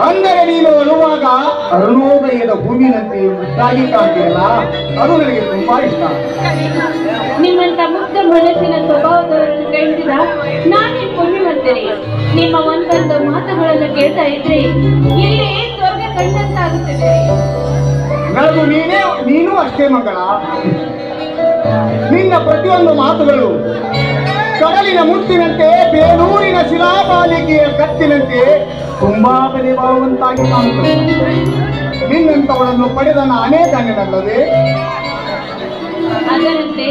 ಅಂದರೆ ನೀನು ಬರುವಾಗ ಅರುಣೋದಯದ ಹೂವಿನಂತೆ ಮುದ್ದಾಗಿ ಕಾಣ್ತೀಯಲ್ಲ, ಅದು ನನಗೆ ತುಂಬಾ ಇಷ್ಟ. ನಿಮ್ಮಂತ ಮುಗ್ಧ ಮನಸ್ಸಿನ ಸ್ವಭಾವದವರನ್ನು ಕೇಳಿಸಿದ ನಾನೇ ಪುಣ್ಯವಂತರೆ. ನಿಮ್ಮ ಒಂದೊಂದು ಮಾತುಗಳನ್ನು ಕೇಳ್ತಾ ಇದ್ರೆ ಇಲ್ಲಿ ಸ್ವರ್ಗ ಕಂಡಂತಾಗುತ್ತದೆ. ನನಗೂ ನೀನು ಅಷ್ಟೇ ಮಂಗಳ. ನಿನ್ನ ಪ್ರತಿಯೊಂದು ಮಾತುಗಳು ಕಡಲಿನ ಮುತ್ತಿನಂತೆ, ಬೇಲೂರಿನ ಶಿಲಾಪಾಲಿಕೆಯ ಕತ್ತಿನಂತೆ ತುಂಬಾ ಬೆಲೆ ಬಾಳುವಂತಾಗಿ ಕಾಣುತ್ತದೆ. ನಿನ್ನಂತವಳನ್ನು ಪಡೆದ ನಾನೇ ಧನ್ಯನಲ್ಲವೇ? ಅದರಂತೆ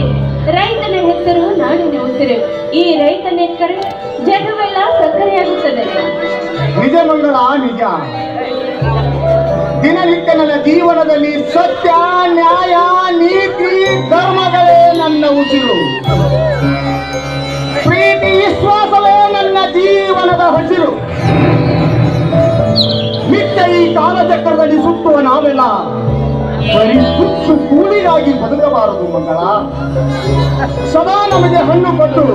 ರೈತನ ಹೆಸರು ನಾಡಿನ ಉಸಿರು. ಈ ರೈತನ ಹೆಸರು ಜಗವೆಲ್ಲ ಸಕ್ಕರೆಯಾಗುತ್ತದೆ. ನಿಜ ಮಂಗಳ, ನಿಜ. ದಿನನಿತ್ಯ ನನ್ನ ಜೀವನದಲ್ಲಿ ಸತ್ಯ, ನ್ಯಾಯ, ನೀತಿ, ಧರ್ಮಗಳೇ ನನ್ನ ಉಸಿರು. ಪ್ರೀತಿ, ವಿಶ್ವಾಸವೇ ನನ್ನ ಜೀವನದ ಹಸಿರು. ನಿತ್ಯ ಈ ಕಾಲಚಕ್ರದಲ್ಲಿ ಸುತ್ತುವ ನಾವೆಲ್ಲ ಬರೀ ಸುತ್ತು ಕೂಲಿಗಾಗಿ ಬದುಕಬಾರದು ಮಂಗಳ. ಸದಾ ನಮಗೆ ಹಣ್ಣು ಕೊಟ್ಟು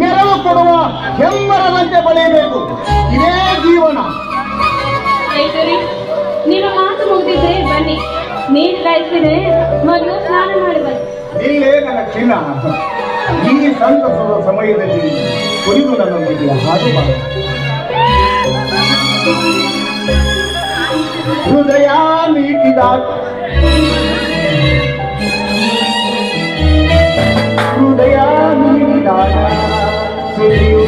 ನೆರವು ಕೊಡುವ ಹೆಮ್ಮರದಂತೆ ಬೆಳೆಯಬೇಕು. ಇದೇ ಜೀವನ. ನಿಮ್ಮ ಮಾತು ಮುಗಿದಿದ್ರೆ ಬನ್ನಿ, ನೀರು ಕಾಯ್ತೇನೆ, ಮೊದಲು ಸ್ನಾನ ಮಾಡಿ ಬನ್ನಿ. ಇಲ್ಲೇ ನನ್ನ ಚಿನ್ನ, ಈ ಸಂತಸದ ಸಮಯದಲ್ಲಿ ಕುಡಿದು ನನ್ನೊಂದಿಗೆ ಹಾಡು ಮಾಡು. ಹೃದಯ ನೀಡಿದ ಹೃದಯ ನೀಡಿದಾಗ ಸುರಿಯು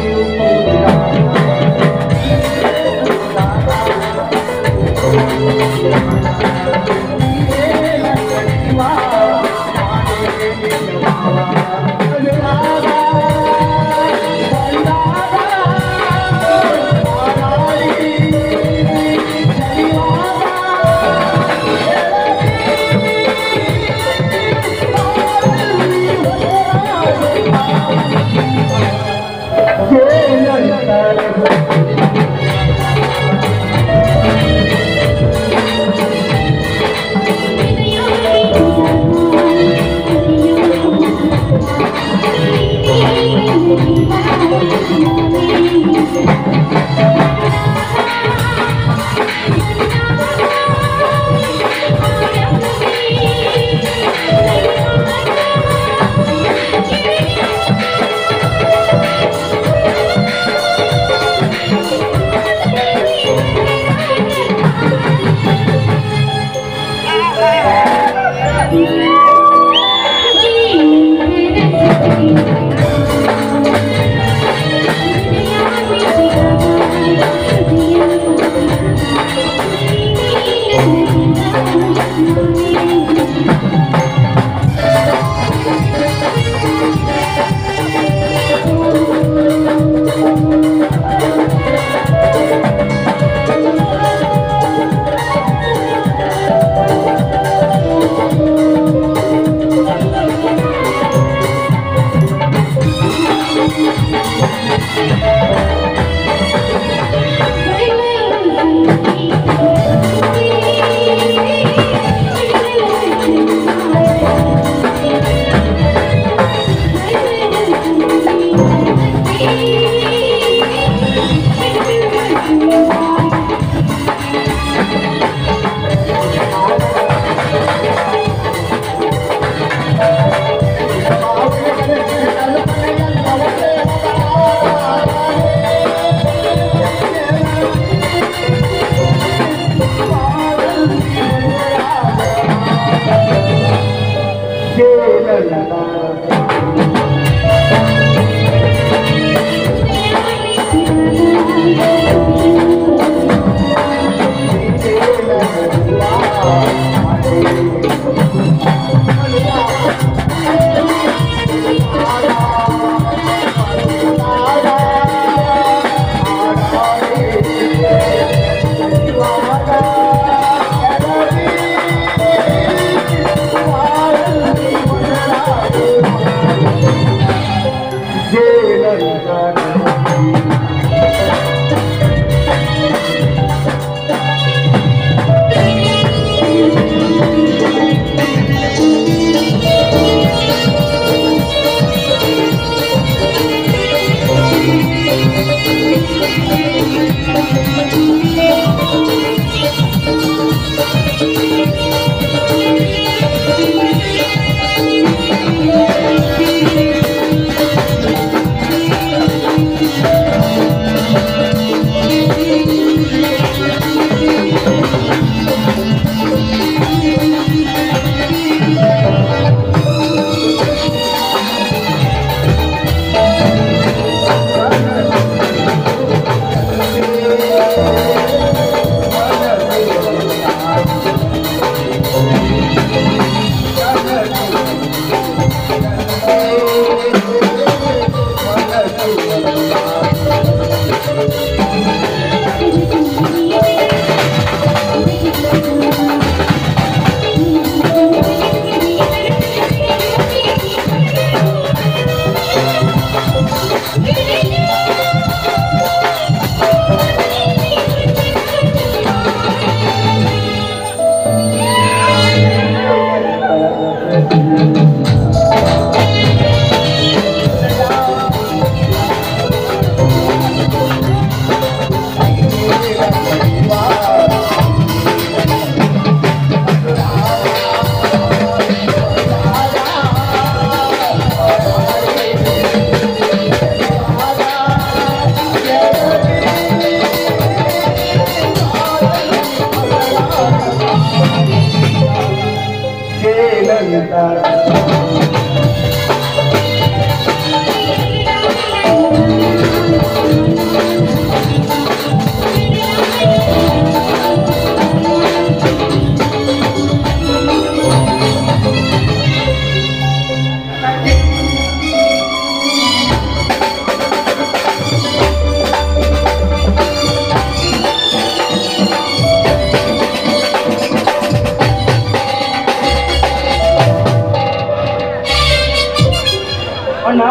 ಅಣ್ಣ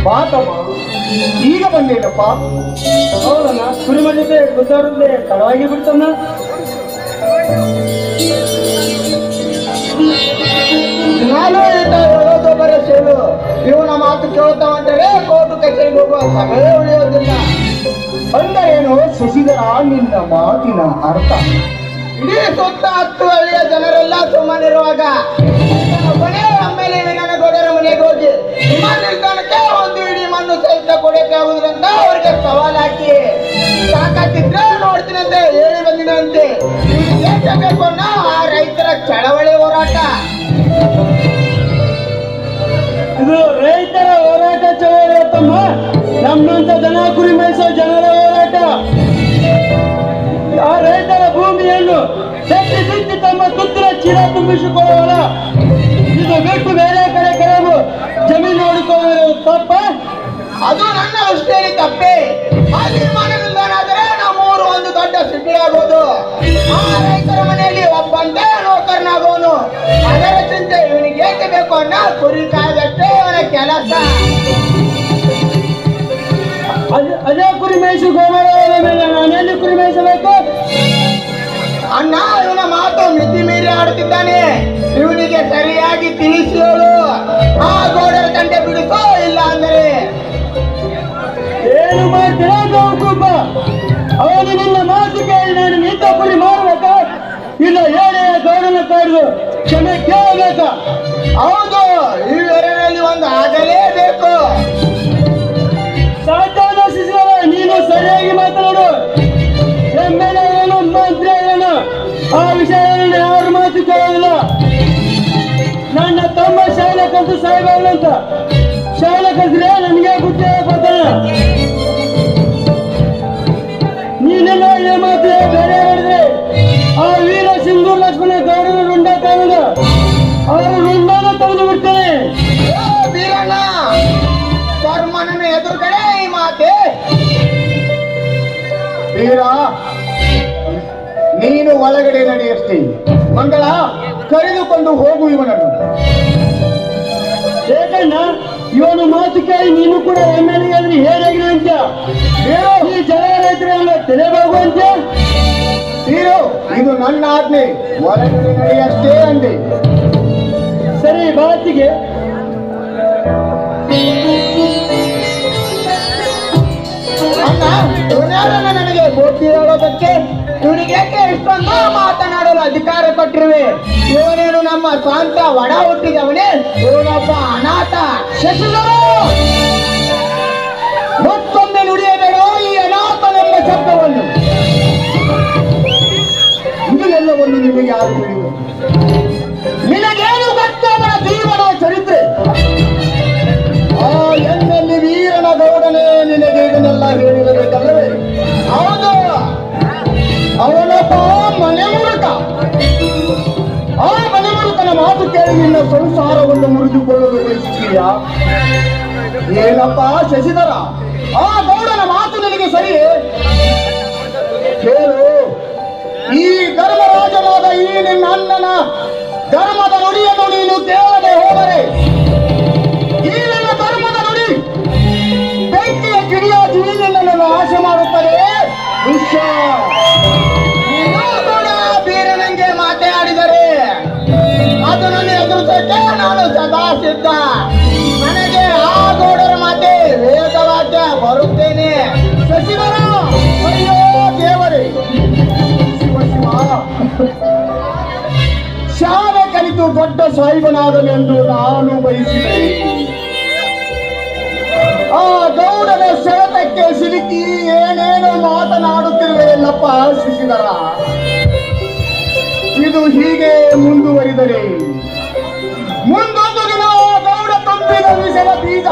ಬಾತಮ್ಮ ಈಗ ಬಂದೇನಪ್ಪ. ಹೌದಣ್ಣ, ಕುರಿಮ ಜೊತೆ ಗುದ್ದಾಡೋದೇ ತಡವಾಗಿ ಬಿಡ್ತಣ್ಣ. ನಾನು ಹೇಳೋದು ಬರೋ ಸೇಲು ಇವನ ಮಾತು ಕೇಳ್ತಾವಂದ್ರೆ ಕೋರ್ಟು ಕಚೇರಿಗೆ ಹೋಗುವ ಸಮಯ ಉಳಿಯೋದಿಲ್ಲ. ಅಂದರೇನು ಶಶಿಧರ ನಿನ್ನ ಮಾತಿನ ಅರ್ಥ? ಇಡೀ ಸುತ್ತ 10 ಹಳ್ಳಿಯ ಜನರೆಲ್ಲ ಸುಮ್ಮನಿರುವಾಗ ಕೊನೆ ಆಮೇಲೆ ಗೌಡರ ಮನೆಗೆ ಹೋಗಿ ವಿಮಾನ ನಿಲ್ದಾಣಕ್ಕೆ ಒಂದು ಇಡೀ ಮಣ್ಣು ಸಹಿತ ಕೊಡಕ್ಕೆ ಆಗುದ್ರಂತ ಅವ್ರಿಗೆ ಸವಾಲ್ ಹಾಕಿ ಸಾಕಾತಿದ್ರೆ ನೋಡ್ತೀನಿ ಅಂತ ಹೇಳಿ ಬಂದಿನಂತೆ. ಆ ರೈತರ ಚಳವಳಿ ಹೋರಾಟ, ಇದು ರೈತರ ಹೋರಾಟ ಚಳವಳಿ ತಮ್ಮ. ನಮ್ಮಂತ ದನ ಕುರಿ ಮೇಯಿಸೋ ಜನರ ಹೋರಾಟ. ಆ ರೈತರ ಭೂಮಿಯನ್ನು ತೆತ್ತಿ ತಿತ್ತಿ ತಮ್ಮ ತುತ್ತಿನ ಚೀಲ ತುಂಬಿಸಿಕೊಳ್ಳುವಲ್ಲ, ಇದು ಬಿಟ್ಟು ಬೇರೆ ಕಡೆ ಕೆಲವು ಜಮೀನು ನೋಡಿಕೊಳ್ಳುವುದು ತಪ್ಪ? ಅದು ನನ್ನ ದೃಷ್ಟಿಯಲ್ಲಿ ತಪ್ಪೇ. ಆ ನಿರ್ಮಾಣ ನಿಲ್ದಾಣ ಆದರೆ ನಮ್ಮೂರು ಒಂದು ದೊಡ್ಡ ಸಿಟಿ ಆಗೋದು. ಆ ರೈತರ ಮನೆಯಲ್ಲಿ ಒಬ್ಬಂದೇ ನೌಕರನಾಗೋನು. ಅದರ ಚಿಂತೆ ಇವನಿಗೆ ಏಕೆ ಬೇಕು ಅನ್ನೋ ಕುರಿ ಕಾಯ್ದಷ್ಟೇ ಇವನ ಕೆಲಸ. ಅದೇ ಕುರಿ ಮೇಯಿಸಿ ಗೋಮಾಳ ಮೇಲೆ ನಾನೆಲ್ಲಿ ಕುರಿ ಮೇಯಿಸಬೇಕು? ಅಣ್ಣ, ಇವನ ಮಾತು ಮಿತಿ ಮೀರಿ ಆಡುತ್ತಿದ್ದಾನೆ. ಇವನಿಗೆ ಸರಿಯಾಗಿ ತಿಳಿಸಿ ಹೇಳು. ಆ ಗೋಡರ ತಂಡೆ ಬಿಡಿಸೋ, ಇಲ್ಲ ಅಂದರೆ ಏನು ಮಾಡ್ತೀರಾ ಗೌಕುಬ್ಬ? ಅವನು ನಿನ್ನ ಮಾತು ಕೇಳಿ ನಾನು ನಿಂತ ಕುರಿ ಮಾಡಬೇಕ? ಇಲ್ಲ ಏನೇ ಗೌಡನ ಕಾಯ್ದು ಕ್ಷಮೆ ಕೇಳಬೇಕ? ಹೌದು, ಇವೆರಡರಲ್ಲಿ ಒಂದು ಆಗಲೇಬೇಕು. ಸಾಧ್ಯ ಶಿಶಿರ, ನೀನು ಸರಿಯಾಗಿ ಮಾತನಾಡು. ಎಮ್ಮೆಲೆ ಏನು ಮಂತ್ರಿ ಏನು ಆ ವಿಷಯವನ್ನು ಯಾರು ಮಾತು ಕೇಳೋದಿಲ್ಲ. ನನ್ನ ತಮ್ಮ ಶಾಲೆ ಕಲಿತು ಸಾಯ್ಬಲ್ಲ ಅಂತ ಶಾಲೆ ಕಲಿಸಿದ್ರೆ ನನಗೆ ಗುಡ್ಡೆ ಬರ್ತಾನೆ. ನೀನೆಲ್ಲ ಏ ಮಾತು ಬೇರೆ ಮಾಡಿದ್ರೆ ಆ ವೀರ ಸಿಂಧೂರ್ ಲಕ್ಷ್ಮಣ ಗೌಡನ ರುಂಡ ಕಾಣದ ಅವರ ರುಂಡನ ತೆಗೆದು ಬಿಡ್ತೇನೆ. ವೀರಣ್ಣ, ಕರ್ಮನ ಎದುರುಗಡೆ ಈ ಮಾತೆ. ವೀರ, ನೀನು ಒಳಗಡೆ ನಡೆಯಷ್ಟೇ. ಮಂಗಳ, ಕರೆದುಕೊಂಡು ಹೋಗು ಇವನನ್ನು. ಏಕಣ್ಣ, ಇವನು ಮಾತು ಕೇಳಿ ನೀನು ಕೂಡ ಎಮ್ಮೆಲ್ಗೆ ಆದ್ರೆ ಹೇಗಾಗಿದೆ ಅಂತ ಈ ಜನ ರೈತರೆಲ್ಲ ತೆರೆಬಾಗುವಂತ. ಹೀರೋ, ಇದು ನನ್ನ ಆಜ್ಞೆ. ಒಳಗಡೆ ನಡೆಯಷ್ಟೇ ಅಂದೆ. ಸರಿ, ಬಾತಿಗೆ ನನಗೆ ಗೋಟಿ ಹೇಳೋದಕ್ಕೆ ಇವನಿಗೆ ಇಷ್ಟೊಂದು ಮಾತನಾಡಲು ಅಧಿಕಾರ ಕೊಟ್ಟಿರುವೆ. ಇವನೇನು ನಮ್ಮ ಸ್ವಂತ ಒಡ ಹುಟ್ಟಿದವನೇ? ಇವನೊಬ್ಬ ಅನಾಥ. ಶಶಿಧರ, ಮತ್ತೊಮ್ಮೆ ನುಡಿಯಬೇಡ ಈ ಅನಾಥನೆಂಬ ಶಬ್ದವನ್ನು. ಇದೆಲ್ಲವನ್ನು ನಿಮಗೆ ಯಾರು ತಿಳಿಯುವುದು? ನಿನಗೇನು ಗೊತ್ತು ಅವನ ಜೀವನ ಚರಿತ್ರೆ? ಆ ಎನ್ನಲ್ಲಿ ವೀರನ ಗೌಡನೇ ನಿನಗೆ ಇದನ್ನೆಲ್ಲ ಹೇಳಿರಬೇಕಲ್ಲವೇ? ಹೌದು, ಅವನೊಬ್ಬ ಮನೆ ಮುರುಕ. ಆ ಮನೆ ಮುರುಕನ ಮಾತು ಕೇಳಿ ನಿನ್ನ ಸಂಸಾರವನ್ನು ಮುರಿದುಕೊಳ್ಳಲು ಬಯಸುತ್ತೀಯಾ? ಏನಪ್ಪ ಶಶಿಧರ, ಆ ಗೌಡನ ಮಾತು ನಿನಗೆ ಸರಿ ಕೇಳು. ಈ ಧರ್ಮರಾಜನಾದ ಈ ನಿನ್ನ ಅಣ್ಣನ ಧರ್ಮದ ನುಡಿಯನ್ನು ನೀನು ಕೇಳದೆ ಹೋದರೆ ಈ ನನ್ನ ಧರ್ಮದ ನುಡಿ ಬೆಂಕಿಯ ಕಿಡಿಯಾಗಿ ನಿನ್ನನ್ನು ಆಸೆ ಮಾಡುತ್ತದೆ. ಬೀರನಂಗೆ ಮಾತಾಡಿದರೆ ಅದು ನನ್ನ ಎದುರಿಸಕ್ಕೆ ನಾನು ಸದಾ ಸಿದ್ಧ. ನನಗೆ ಆ ಗೌಡರ ಮಾತೆ ವೇದವಾಕ್ಯ ಬರುತ್ತೇನೆ. ಶಶಿಧರ, ಅಯ್ಯೋ ದೇವರೇ, ಶಿವ ಶಿವ, ಶಾಲೆ ಕಲಿತು ದೊಡ್ಡ ಸಾಹಿಬನಾದನೆಂದು ನಾನು ಬಯಸಿದೆ. ಆ ಗೌಡನ ಸೆಳೆತಕ್ಕೆ ಸಿಲುಕಿ ಏನೇನೋ ಮಾತನಾಡುತ್ತಿರುವೆ ಎಲ್ಲಪ್ಪ ಶಶಿಧರ. ಇದು ಹೀಗೆ ಮುಂದುವರಿದರೆ ಮುಂದೊಂದು ದಿನ ಗೌಡ ತಪ್ಪಿದ ವಿಷದ ಬೀಜ